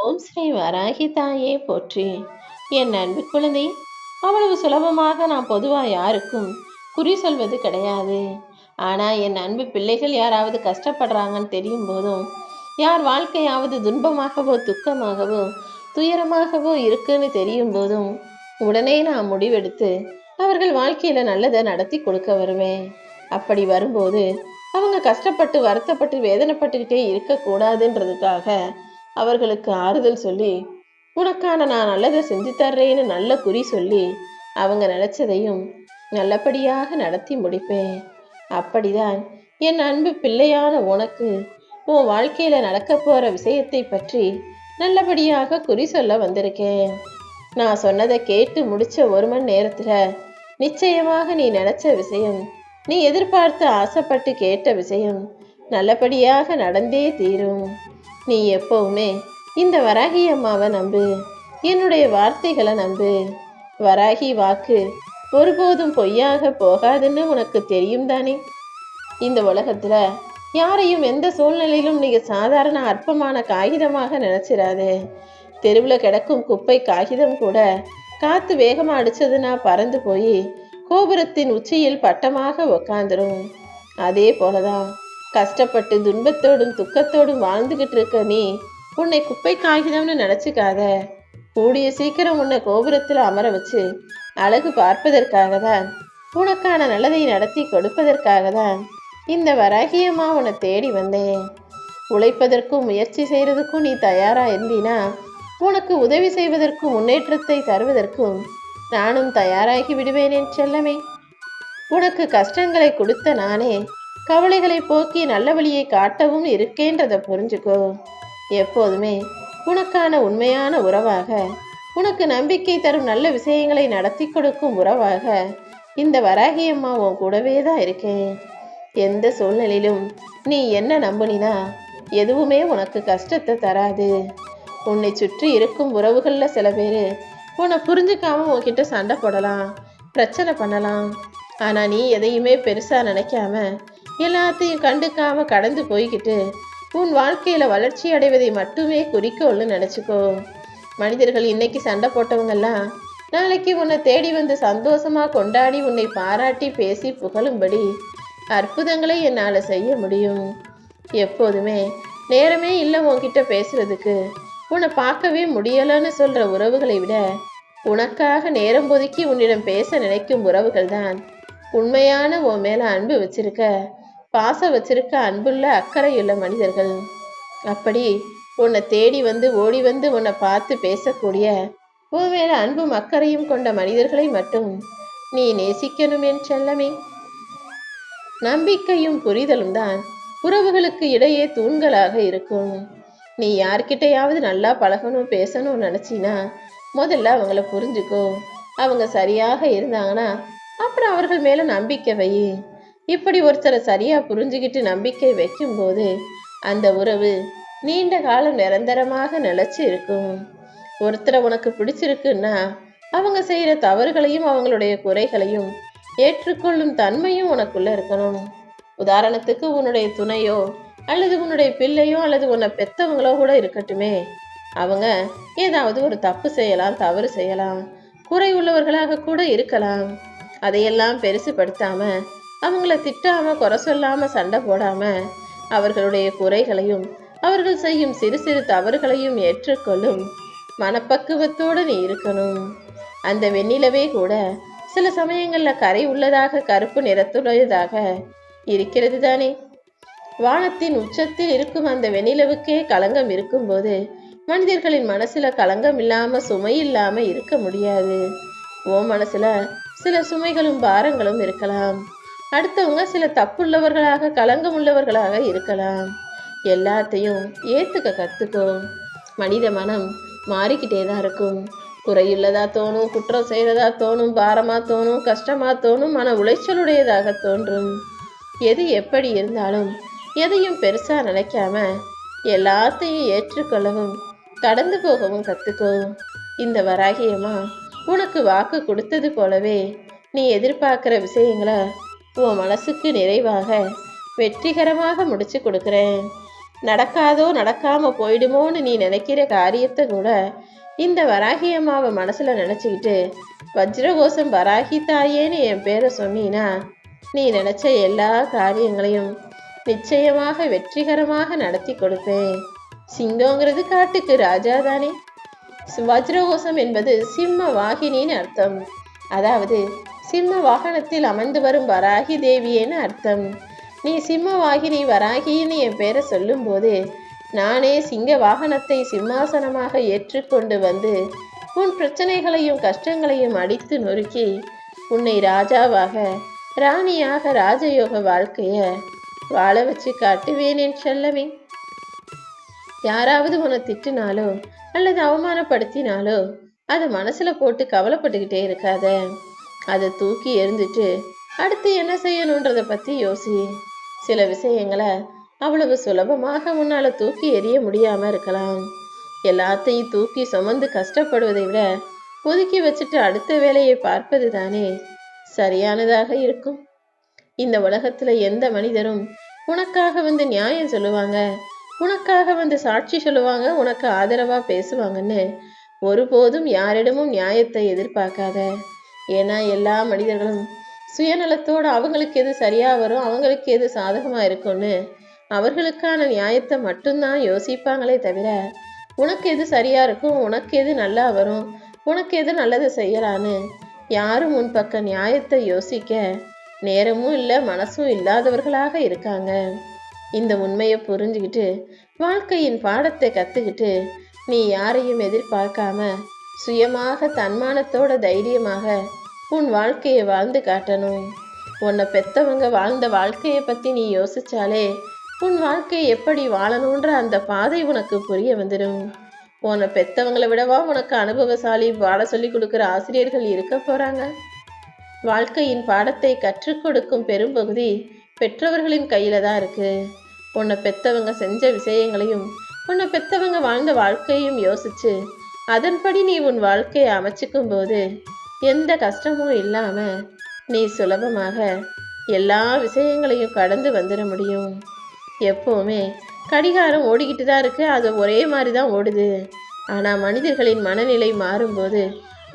ஓம் ஸ்ரீ வராகி தாயே போற்றி. என் அன்பு குழந்தை, அவ்வளவு சுலபமாக நான் பொதுவாக யாருக்கும் குறி சொல்வது கிடையாது. ஆனால் என் அன்பு பிள்ளைகள் யாராவது கஷ்டப்படுறாங்கன்னு தெரியும் போதும், யார் வாழ்க்கையாவது துன்பமாகவோ துக்கமாகவோ துயரமாகவோ இருக்குன்னு தெரியும் போதும் உடனே நான் முடிவெடுத்து அவர்கள் வாழ்க்கையில் நல்லதை நடத்தி கொடுக்க வருவேன். அப்படி வரும்போது அவங்க கஷ்டப்பட்டு வருத்தப்பட்டு வேதனைப்பட்டுக்கிட்டே இருக்கக்கூடாதுன்றதுக்காக அவர்களுக்கு ஆறுதல் சொல்லி, உனக்கான நான் நல்லதை செஞ்சு தர்றேன்னு நல்ல குறி சொல்லி அவங்க நினைச்சதையும் நல்லபடியாக நடத்தி முடிப்பேன். அப்படிதான் என் அன்பு பிள்ளையான உனக்கு உன் வாழ்க்கையில நடக்க போற விஷயத்தை பற்றி நல்லபடியாக குறி சொல்ல வந்திருக்கேன். நான் சொன்னதை கேட்டு முடிச்ச 1 மணி நேரத்துல நிச்சயமாக நீ நினைச்ச விஷயம், நீ எதிர்பார்த்து ஆசைப்பட்டு கேட்ட விஷயம் நல்லபடியாக நடந்தே தீரும். நீ எப்பவுமே இந்த வராகி அம்மாவை நம்பு, என்னுடைய வார்த்தைகளை நம்பு. வராகி வாக்கு ஒருபோதும் பொய்யாக போகாதுன்னு உனக்கு தெரியும் தானே. இந்த உலகத்துல யாரையும் எந்த சூழ்நிலையிலும் நீங்க சாதாரண அற்பமான காகிதமாக நினைச்சிடாது. தெருவில் கிடக்கும் குப்பை காகிதம் கூட காத்து வேகமா அடிச்சதுன்னா பறந்து போய் கோபுரத்தின் உச்சியில் பட்டமாக உக்காந்துரும். அதே போலதான் கஷ்டப்பட்டு துன்பத்தோடும் துக்கத்தோடும் வாழ்ந்துகிட்டு இருக்க நீ உன்னை குப்பை காகிதம்னு நினைச்சுக்காத. கூடிய சீக்கிரம் உன்னை கோபுரத்தில் அமர வச்சு அழகு பார்ப்பதற்காக தான், உனக்கான நல்லதை நடத்தி கொடுப்பதற்காக தான் இந்த வராகியம்மா உன்னை தேடி வந்தேன். உழைப்பதற்கும் முயற்சி செய்யறதுக்கும் நீ தயாரா இருந்தீனா உனக்கு உதவி செய்வதற்கும் முன்னேற்றத்தை தருவதற்கும் நானும் தயாராகி விடுவேன் என் செல்லமே. உனக்கு கஷ்டங்களை கொடுத்த நானே கவலைகளை போக்கி நல்ல வழியை காட்டவும் இருக்கேன்றதை புரிஞ்சுக்கோ. எப்போதுமே உனக்கான உண்மையான உறவாக, உனக்கு நம்பிக்கை தரும் நல்ல விஷயங்களை நடத்தி கொடுக்கும் உறவாக இந்த வராகியம்மா உன் கூடவே தான் இருக்கேன். எந்த சூழ்நிலையிலும் நீ என்ன நம்பினா எதுவுமே உனக்கு கஷ்டத்தை தராது. உன்னை சுற்றி இருக்கும் உறவுகளில் சில பேர் உன்னை புரிஞ்சுக்காம உன்கிட்ட சண்டை போடலாம், பிரச்சனை பண்ணலாம். ஆனால் நீ எதையுமே பெருசாக நினைக்காம எல்லாத்தையும் கண்டுக்காம கடந்து போய்கிட்டு உன் வாழ்க்கையில வளர்ச்சி அடைவதை மட்டுமே குறிக்கோள்னு நினைச்சுக்கோ. மனிதர்கள் இன்னைக்கு சண்டை போட்டவங்கெல்லாம் நாளைக்கு உன்னை தேடி வந்து சந்தோஷமா கொண்டாடி உன்னை பாராட்டி பேசி புகழும்படி அற்புதங்களை என்னால் செய்ய முடியும். எப்போதுமே நேரமே இல்லை உன்கிட்ட பேசுறதுக்கு, உன்னை பார்க்கவே முடியலன்னு சொல்ற உறவுகளை விட உனக்காக நேரம் ஒதுக்கி உன்னிடம் பேச நினைக்கும் உறவுகள் தான் உண்மையான உன் மேல அன்பு வச்சிருக்க, பாசம் வச்சிருக்க, அன்புள்ள அக்கறையுள்ள மனிதர்கள். அப்படி உன்னை தேடி வந்து ஓடி வந்து உன்னை பார்த்து பேசக்கூடிய உன் மேல அன்பும் அக்கறையும் கொண்ட மனிதர்களை மட்டும் நீ நேசிக்கணும் என் செல்லமே. நம்பிக்கையும் புரிதலும் தான் உறவுகளுக்கு இடையே தூண்களாக இருக்கும். நீ யார்கிட்டையாவது நல்லா பழகணும் பேசணும்னு நினைச்சினா முதல்ல அவங்கள புரிஞ்சுக்கோ. அவங்க சரியாக இருந்தாங்கன்னா அப்புறம் அவர்கள் மேல நம்பிக்கை வை. இப்படி ஒருத்தரை சரியா புரிஞ்சுக்கிட்டு நம்பிக்கை வைக்கும் போது அந்த உறவு நீண்ட காலம் நிரந்தரமாக நிலைச்சு இருக்கும். ஒருத்தரை உனக்கு பிடிச்சிருக்குன்னா அவங்க செய்யற தவறுகளையும் அவங்களுடைய குறைகளையும் ஏற்றுக்கொள்ளும் தன்மையும் உனக்குள்ள இருக்கணும். உதாரணத்துக்கு உன்னுடைய துணையோ அல்லது உன்னுடைய பிள்ளையோ அல்லது உன்னை பெத்தவங்களோ கூட இருக்கட்டுமே, அவங்க ஏதாவது ஒரு தப்பு செய்யலாம், தவறு செய்யலாம், குறை உள்ளவர்களாக கூட இருக்கலாம். அதையெல்லாம் பெருசுப்படுத்தாம, அவங்கள திட்டாம, குறை சொல்லாம, சண்டை போடாம, அவர்களுடைய குறைகளையும் அவர்கள் செய்யும் சிறு சிறு தவறுகளையும் ஏற்றுக்கொள்ளும் மனப்பக்குவத்தோடு நீ இருக்கணும். அந்த வெண்ணிலவே கூட சில சமயங்கள்ல கரை உள்ளதாக, கருப்பு நிறத்துடையதாக இருக்கிறது தானே. வானத்தின் உச்சத்தில் இருக்கும் அந்த வெண்ணிலவுக்கே களங்கம் இருக்கும்போது மனிதர்களின் மனசுல களங்கம் இல்லாம சுமை இல்லாம இருக்க முடியாது. உன் மனசுல சில சுமைகளும் பாரங்களும் இருக்கலாம். அடுத்தவங்க சில தப்புள்ளவர்களாக, களங்கம் உள்ளவர்களாக இருக்கலாம். எல்லாத்தையும் ஏத்துக்க கத்துக்கோ. மனித மனம் மாறிக்கிட்டே தான் இருக்கும். குறையுள்ளதா தோணும், குற்றம் செய்யறதா தோணும், பாரமா தோணும், கஷ்டமா தோணும், மன உளைச்சலுடையதாக தோன்றும். எது எப்படி இருந்தாலும் எதையும் பெருசா நினைக்காம எல்லாத்தையும் ஏற்றுக்கொள்ளவும் கடந்து போகவும் கத்துக்கோ. இந்த வராகியம்மா உனக்கு வாக்கு கொடுத்தது போலவே நீ எதிர்பார்க்கிற விஷயங்களை உன் மனசுக்கு நிறைவாக வெற்றிகரமாக முடிச்சு கொடுக்குறேன். நடக்காதோ நடக்காம போயிடுமோன்னு நீ நினைக்கிற காரியத்தை கூட இந்த வராகி அம்மாவை மனசுல நினைச்சுக்கிட்டு வஜ்ரகோசம் வராகி தாயேன்னு என் பேரை சொன்னீனா நீ நினைச்ச எல்லா காரியங்களையும் நிச்சயமாக வெற்றிகரமாக நடத்தி கொடுப்பேன். சிங்கங்கிறது காட்டுக்கு ராஜா தானே. வஜ்ரகோசம் என்பது சிம்ம வாகினின்னு அர்த்தம். அதாவது சிம்ம வாகனத்தில் அமர்ந்து வரும் வராகி தேவியேன்னு அர்த்தம். நீ சிம்ம வாகினி வராகின்னு என் பேரை சொல்லும் போது நானே சிங்க வாகனத்தை சிம்மாசனமாக ஏற்றுக்கொண்டு வந்து உன் பிரச்சனைகளையும் கஷ்டங்களையும் அடித்து நொறுக்கி உன்னை ராஜாவாக ராணியாக ராஜயோக வாழ்க்கைய வாழ வச்சு காட்டுவேன் என் செல்லமே. யாராவது உன்னை திட்டினாலோ அல்லது அவமானப்படுத்தினாலோ அதை மனசுல போட்டு கவலைப்பட்டுக்கிட்டே இருக்காத. அதை தூக்கி எறிஞ்சிட்டு அடுத்து என்ன செய்யணுன்றத பத்தி யோசி. சில விஷயங்களை அவ்வளவு சுலபமாக உன்னால தூக்கி எறிய முடியாம இருக்கலாம். எல்லாத்தையும் தூக்கி சுமந்து கஷ்டப்படுவதை விட ஒதுக்கி வச்சுட்டு அடுத்த வேலையை பார்ப்பது தானே சரியானதாக இருக்கும். இந்த உலகத்துல எந்த மனிதரும் உனக்காக வந்து நியாயம் சொல்லுவாங்க, உனக்காக வந்து சாட்சி சொல்லுவாங்க, உனக்கு ஆதரவா பேசுவாங்கன்னு ஒருபோதும் யாரிடமும் நியாயத்தை எதிர்பார்க்காத. ஏன்னா எல்லா மனிதர்களும் சுயநலத்தோடு அவங்களுக்கு எது சரியா வரும், அவங்களுக்கு எது சாதகமா இருக்கும்னு அவர்களுக்கான நியாயத்தை மட்டும்தான் யோசிப்பாங்களே தவிர உனக்கு எது சரியா இருக்கும், உனக்கு எது நல்லா வரும், உனக்கு எது நல்லதை செய்யலான்னு யாரும் உன் பக்க நியாயத்தை யோசிக்க நேரமும் இல்லை மனசும் இல்லாதவர்களாக இருக்காங்க. இந்த உண்மையை புரிஞ்சுக்கிட்டு வாழ்க்கையின் பாடத்தை கத்துக்கிட்டு நீ யாரையும் எதிர்பார்க்காம சுயமாக தன்மானத்தோட தைரியமாக உன் வாழ்க்கையை வாழ்ந்து காட்டணும். உன்னை பெத்தவங்க வாழ்ந்த வாழ்க்கையை பத்தி நீ யோசிச்சாலே உன் வாழ்க்கையை எப்படி வாழணுன்ற அந்த பாதை உனக்கு புரிய வந்துடும். உன்னை பெத்தவங்களை விடவா உனக்கு அனுபவசாலி வாழ சொல்லி கொடுக்குற ஆசிரியர்கள் இருக்க போறாங்க. வாழ்க்கையின் பாடத்தை கற்றுக் கொடுக்கும் பெரும்பகுதி பெற்றவர்களின் கையில தான் இருக்கு. உன்னை பெத்தவங்க செஞ்ச விஷயங்களையும் உன்னை பெத்தவங்க வாழ்ந்த வாழ்க்கையும் யோசிச்சு அதன்படி நீ உன் வாழ்க்கையை அமைச்சுக்கும் போது எந்த கஷ்டமும் இல்லாம நீ சுலபமாக எல்லா விஷயங்களையும் கடந்து வந்துட முடியும். எப்போவுமே கடிகாரம் ஓடிக்கிட்டு தான் இருக்கு, அது ஒரே மாதிரி தான் ஓடுது. ஆனால் மனிதர்களின் மனநிலை மாறும்போது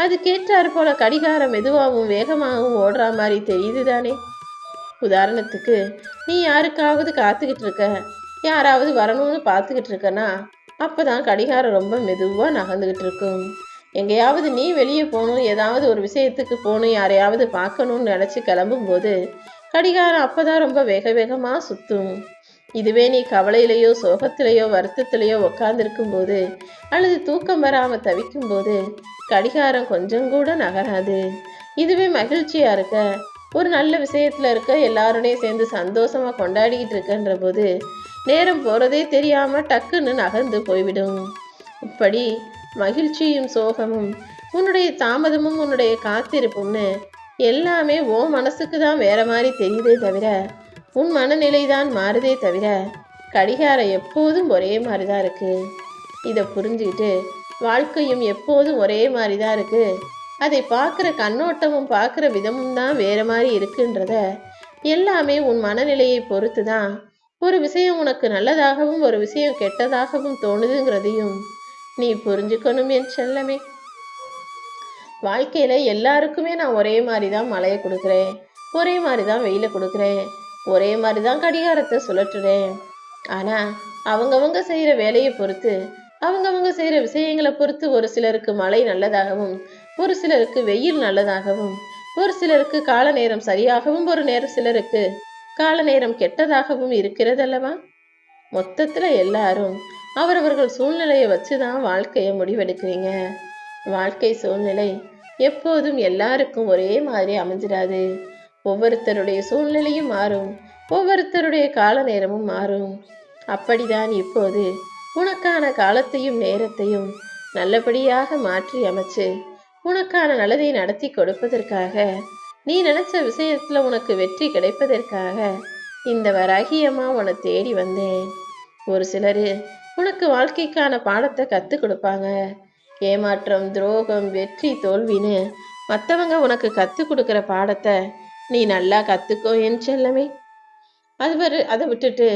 அது கேட்டார் போல கடிகாரம் மெதுவாகவும் வேகமாகவும் ஓடுற மாதிரி தெரியுது தானே. உதாரணத்துக்கு நீ யாருக்காவது காத்துக்கிட்டு இருக்க, யாராவது வரணும்னு பார்த்துக்கிட்டு இருக்கனா அப்போதான் கடிகாரம் ரொம்ப மெதுவாக நகர்ந்துக்கிட்டு இருக்கும். எங்கேயாவது நீ வெளியே போகணும், ஏதாவது ஒரு விஷயத்துக்கு போகணும், யாரையாவது பார்க்கணும்னு நினச்சி கிளம்பும்போது கடிகாரம் அப்போதான் ரொம்ப வேக வேகமாக சுற்றும். இதுவே நீ கவலையிலையோ சோகத்திலேயோ வருத்தத்திலேயோ உட்கார்ந்துருக்கும் போது அல்லது தூக்கம் வராமல் தவிக்கும் போது கடிகாரம் கொஞ்சம் கூட நகராது. இதுவே மகிழ்ச்சியா இருக்க, ஒரு நல்ல விஷயத்துல இருக்க, எல்லாரோடையும் சேர்ந்து சந்தோஷமா கொண்டாடிக்கிட்டு இருக்கன்ற போது நேரம் போறதே தெரியாம டக்குன்னு நகர்ந்து போய்விடும். இப்படி மகிழ்ச்சியும் சோகமும் உன்னுடைய தாமதமும் உன்னுடைய காத்திருப்பும்னு எல்லாமே ஓ மனசுக்கு தான் வேற மாதிரி தெரியுதே தவிர உன் மனநிலை தான் மாறுதே தவிர கடிகாரம் எப்போதும் ஒரே மாதிரி தான் இருக்கு. இதை புரிஞ்சுக்கிட்டு வாழ்க்கையும் எப்போதும் ஒரே மாதிரி தான் இருக்கு, அதை பார்க்குற கண்ணோட்டமும் பார்க்குற விதமும் தான் வேற மாதிரி இருக்குன்றத எல்லாமே உன் மனநிலையை பொறுத்து தான் ஒரு விஷயம் உனக்கு நல்லதாகவும் ஒரு விஷயம் கெட்டதாகவும் தோணுதுங்கிறதையும் நீ புரிஞ்சுக்கணும் என் செல்லமே. வாழ்க்கையில எல்லாருக்குமே நான் ஒரே மாதிரி தான் மழையை கொடுக்குறேன், ஒரே மாதிரி தான் வெயிலை கொடுக்குறேன், ஒரே மாதிரி தான் கடிகாரத்தை சுழற்றுறேன். ஆனா அவங்கவங்க செய்யற வேலையை பொறுத்து அவங்கவங்க செய்யற விஷயங்களை பொறுத்து ஒரு சிலருக்கு மழை நல்லதாகவும் ஒரு சிலருக்கு வெயில் நல்லதாகவும் ஒரு சிலருக்கு கால நேரம் சரியாகவும் ஒரு சிலருக்கு கால நேரம் கெட்டதாகவும் இருக்கிறதல்லவா. மொத்தத்துல எல்லாரும் அவரவர்கள் சூழ்நிலையை வச்சுதான் வாழ்க்கையை முடிவெடுக்கிறீங்க. வாழ்க்கை சூழ்நிலை எப்போதும் எல்லாருக்கும் ஒரே மாதிரி அமைஞ்சிடாது. ஒவ்வொருத்தருடைய சூழ்நிலையும் மாறும், ஒவ்வொருத்தருடைய கால நேரமும் மாறும். அப்படிதான் இப்போது உனக்கான காலத்தையும் நேரத்தையும் நல்லபடியாக மாற்றி அமைச்சு உனக்கான நல்லதை நடத்தி கொடுப்பதற்காக, நீ நினைச்ச விஷயத்துல உனக்கு வெற்றி கிடைப்பதற்காக இந்த வராகியம்மா உன்னை தேடி வந்தேன். ஒரு சிலர் உனக்கு வாழ்க்கைக்கான பாடத்தை கற்றுக் கொடுப்பாங்க. ஏமாற்றம், துரோகம், வெற்றி, தோல்வின்னு மற்றவங்க உனக்கு கற்றுக் கொடுக்குற பாடத்தை நீ நல்லா கற்றுக்கோ என் செல்லமே. அதை விட்டுட்டு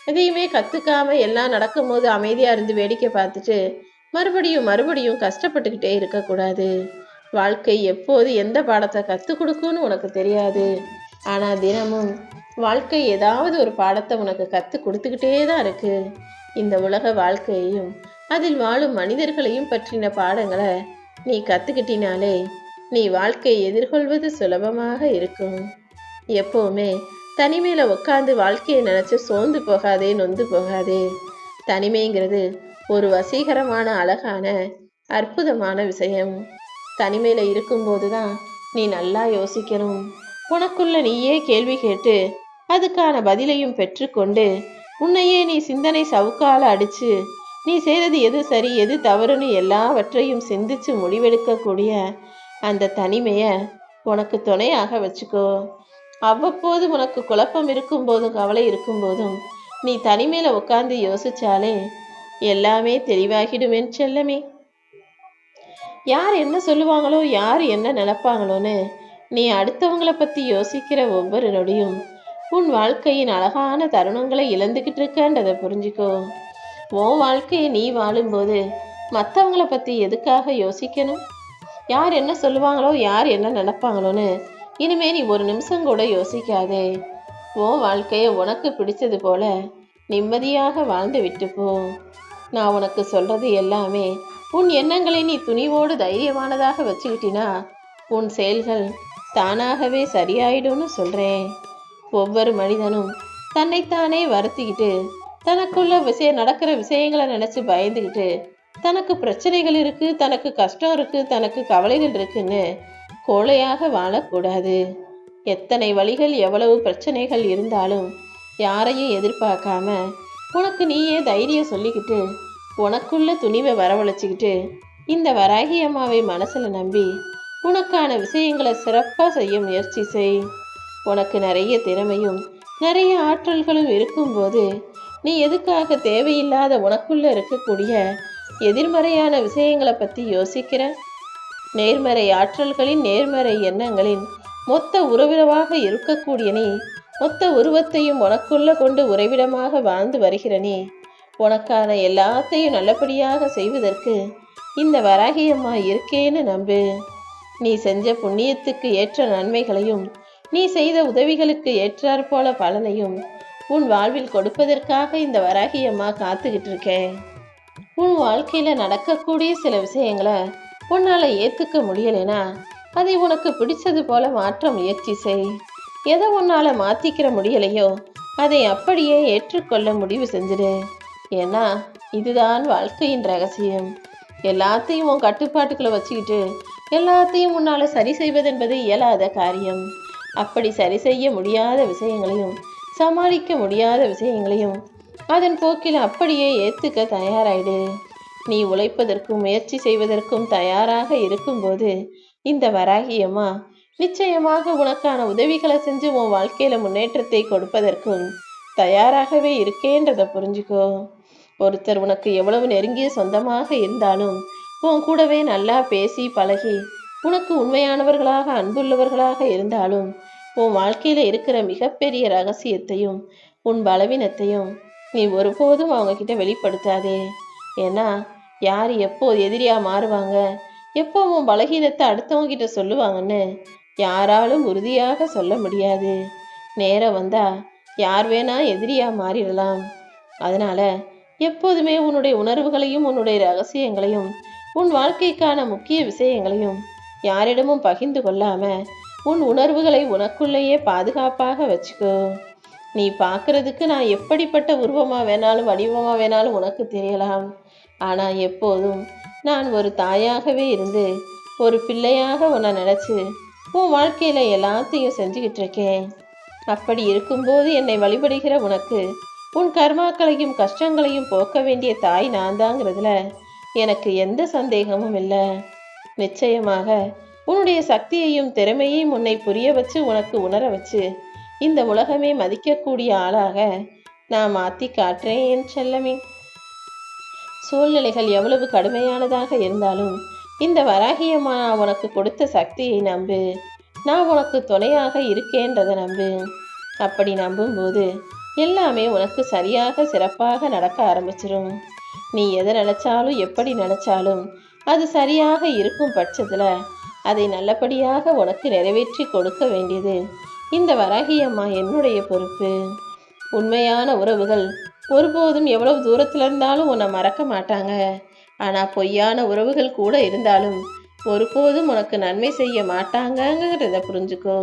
எதையுமே கத்துக்காம எல்லாம் நடக்கும்போது அமைதியா இருந்து வேடிக்கை பார்த்துட்டு மறுபடியும் மறுபடியும் கஷ்டப்பட்டுக்கிட்டே இருக்கக்கூடாது. வாழ்க்கை எப்போது எந்த பாடத்தை கற்றுக் கொடுக்கும்னு உனக்கு தெரியாது. ஆனால் தினமும் வாழ்க்கை ஏதாவது ஒரு பாடத்தை உனக்கு கற்றுக் கொடுத்துக்கிட்டே தான் இருக்கு. இந்த உலக வாழ்க்கையையும் அதில் வாழும் மனிதர்களையும் பற்றின பாடங்களை நீ கற்றுக்கிட்டினாலே நீ வாழ்க்கையை எதிர்கொள்வது சுலபமாக இருக்கும். எப்போவுமே தனிமையில் உட்காந்து வாழ்க்கையை நினச்சி சோர்ந்து போகாதே, நொந்து போகாதே. தனிமைங்கிறது ஒரு வசீகரமான அழகான அற்புதமான விஷயம். தனிமையில் இருக்கும்போது தான் நீ நல்லா யோசிக்கணும். உனக்குள்ள நீயே கேள்வி கேட்டு அதுக்கான பதிலையும் பெற்றுக்கொண்டு உன்னையே நீ சிந்தனை சவுக்கால அடித்து நீ செய்தது எது சரி எது தவறுன்னு எல்லாவற்றையும் சிந்திச்சு முடிவெடுக்கக்கூடிய அந்த தனிமையை உனக்கு துணையாக வச்சுக்கோ. அவ்வப்போது உனக்கு குழப்பம் இருக்கும்போதும் கவலை இருக்கும்போதும் நீ தனிமையில் உட்காந்து யோசிச்சாலே எல்லாமே தெளிவாகிடுவேன் செல்லமே. யார் என்ன சொல்லுவாங்களோ யார் என்ன நினைப்பாங்களோன்னு நீ அடுத்தவங்களை பற்றி யோசிக்கிற ஒவ்வொரு நொடியும் உன் வாழ்க்கையின் அழகான தருணங்களை இழந்துக்கிட்டு இருக்கன்றதை புரிஞ்சுக்கோ. உன் வாழ்க்கையை நீ வாழும்போது மற்றவங்களை பற்றி எதுக்காக யோசிக்கணும்? யார் என்ன சொல்லுவாங்களோ யார் என்ன நினைப்பாங்களோன்னு இனிமே நீ ஒரு நிமிஷம் கூட யோசிக்காதே. உன் வாழ்க்கையை உனக்கு பிடிச்சது போல நிம்மதியாக வாழ்ந்து விட்டு போ. நான் உனக்கு சொல்றது எல்லாமே உன் எண்ணங்களை நீ துணிவோடு தைரியமானதாக வச்சுக்கிட்டினா உன் செயல்கள் தானாகவே சரியாயிடும்னு சொல்கிறேன். ஒவ்வொரு மனிதனும் தன்னைத்தானே வருத்திக்கிட்டு தனக்குள்ள நடக்கிற விஷயங்களை நினச்சி பயந்துக்கிட்டு தனக்கு பிரச்சனைகள் இருக்குது, தனக்கு கஷ்டம் இருக்குது, தனக்கு கவலைகள் இருக்குன்னு கோழையாக வாழக்கூடாது. எத்தனை வழிகள் எவ்வளவு பிரச்சனைகள் இருந்தாலும் யாரையும் எதிர்பார்க்காம உனக்கு நீயே தைரியம் சொல்லிக்கிட்டு உனக்குள்ள துணிவை வரவழைச்சிக்கிட்டு இந்த வராகி அம்மாவை மனசில் நம்பி உனக்கான விஷயங்களை சிறப்பாக செய்ய முயற்சி செய். உனக்கு நிறைய திறமையும் நிறைய ஆற்றல்களும் இருக்கும்போது நீ எதுக்காக தேவையில்லாத உனக்குள்ள இருக்கக்கூடிய எதிர்மறையான விஷயங்களை பற்றி யோசிக்கிற? நேர்மறை ஆற்றல்களின் நேர்மறை எண்ணங்களின் மொத்த உறவிடமாக இருக்கக்கூடிய நீ மொத்த உருவத்தையும் உனக்குள்ள கொண்டு உறைவிடமாக வாழ்ந்து வருகிற நீ உனக்கான எல்லாத்தையும் நல்லபடியாக செய்வதற்கு இந்த வராகியம்மா இருக்கேன்னு நம்பு. நீ செஞ்ச புண்ணியத்துக்கு ஏற்ற நன்மைகளையும் நீ செய்த உதவிகளுக்கு ஏற்றாற் போல பலனையும் உன் வாழ்வில் கொடுப்பதற்காக இந்த வராகியம்மா காத்துக்கிட்டு இருக்கேன். உன் வாழ்க்கையில் நடக்கக்கூடிய சில விஷயங்களை உன்னால் ஏற்றுக்க முடியலைன்னா அதை உனக்கு பிடிச்சது போல மாற்ற முயற்சி செய். எதை உன்னால் மாற்றிக்கிற முடியலையோ அதை அப்படியே ஏற்றுக்கொள்ள முடிவு செஞ்சிடு. ஏன்னா இதுதான் வாழ்க்கையின் ரகசியம். எல்லாத்தையும் உன் கட்டுப்பாட்டுக்குள்ளே வச்சுக்கிட்டு எல்லாத்தையும் உன்னால் சரி செய்வதென்பது இயலாத காரியம். அப்படி சரி செய்ய முடியாத விஷயங்களையும் சமாளிக்க முடியாத விஷயங்களையும் அதன் போக்கில் அப்படியே ஏற்றுக்க தயாராயிடு. நீ உழைப்பதற்கும் முயற்சி செய்வதற்கும் தயாராக இருக்கும்போது இந்த வராகியம்மா நிச்சயமாக உனக்கான உதவிகளை செஞ்சு உன் வாழ்க்கையில முன்னேற்றத்தை கொடுப்பதற்கும் தயாராகவே இருக்கேன்றதை புரிஞ்சுக்கோ. ஒருத்தர் உனக்கு எவ்வளவு நெருங்கிய சொந்தமாக இருந்தாலும் உன் கூடவே நல்லா பேசி பழகி உனக்கு உண்மையானவர்களாக அன்புள்ளவர்களாக இருந்தாலும் உன் வாழ்க்கையில இருக்கிற மிகப்பெரிய ரகசியத்தையும் உன் பலவீனத்தையும் நீ ஒருபோதும் அவங்க கிட்ட வெளிப்படுத்தாதே. ஏன்னா யார் எப்போ எதிரியா மாறுவாங்க, எப்போ உன் பலகீனத்தை அடுத்தவங்க கிட்ட சொல்லுவாங்கன்னு யாராலும் உறுதியாக சொல்ல முடியாது. நேரம் வந்தா யார் வேணா எதிரியா மாறிடலாம். அதனால எப்போதுமே உன்னுடைய உணர்வுகளையும் உன்னுடைய ரகசியங்களையும் உன் வாழ்க்கைக்கான முக்கிய விஷயங்களையும் யாரிடமும் பகிர்ந்து கொள்ளாம உன் உணர்வுகளை உனக்குள்ளேயே பாதுகாப்பாக வச்சுக்கோ. நீ பார்க்கறதுக்கு நான் எப்படிப்பட்ட உருவமாக வேணாலும் வடிவமாக வேணாலும் உனக்கு தெரியலாம். ஆனால் எப்போதும் நான் ஒரு தாயாகவே இருந்து ஒரு பிள்ளையாக உன்னை நினச்சி உன் வாழ்க்கையில் எல்லாத்தையும் செஞ்சுக்கிட்டு இருக்கேன். அப்படி இருக்கும்போது என்னை வழிபடுகிற உனக்கு உன் கர்மாக்களையும் கஷ்டங்களையும் போக்க வேண்டிய தாய் நான் தாங்கிறதுல எனக்கு எந்த சந்தேகமும் இல்லை. நிச்சயமாக உன்னுடைய சக்தியையும் திறமையையும் உன்னை புரிய வச்சு உனக்கு உணர வச்சு இந்த உலகமே மதிக்கக்கூடிய ஆளாக நான் மாற்றி காட்டுறேன் என் செல்லமே. சூழ்நிலைகள் எவ்வளவு கடுமையானதாக இருந்தாலும் இந்த வராகியம்மா உனக்கு கொடுத்த சக்தியை நம்பு. நான் உனக்கு துணையாக இருக்கேன்றதை நம்பு. அப்படி நம்பும்போது எல்லாமே உனக்கு சரியாக சிறப்பாக நடக்க ஆரம்பிச்சிடும். நீ எதை நினைச்சாலும் எப்படி நினைச்சாலும் அது சரியாக இருக்கும் பட்சத்தில் அதை நல்லபடியாக உனக்கு நிறைவேற்றி கொடுக்க வேண்டியது இந்த வராகி அம்மா என்னுடைய பொறுப்பு. உண்மையான உறவுகள் ஒருபோதும் எவ்வளவு தூரத்துல இருந்தாலும் உன்னை மறக்க மாட்டாங்க. ஆனால் பொய்யான உறவுகள் கூட இருந்தாலும் ஒருபோதும் உனக்கு நன்மை செய்ய மாட்டாங்கங்கிறத புரிஞ்சுக்கோ.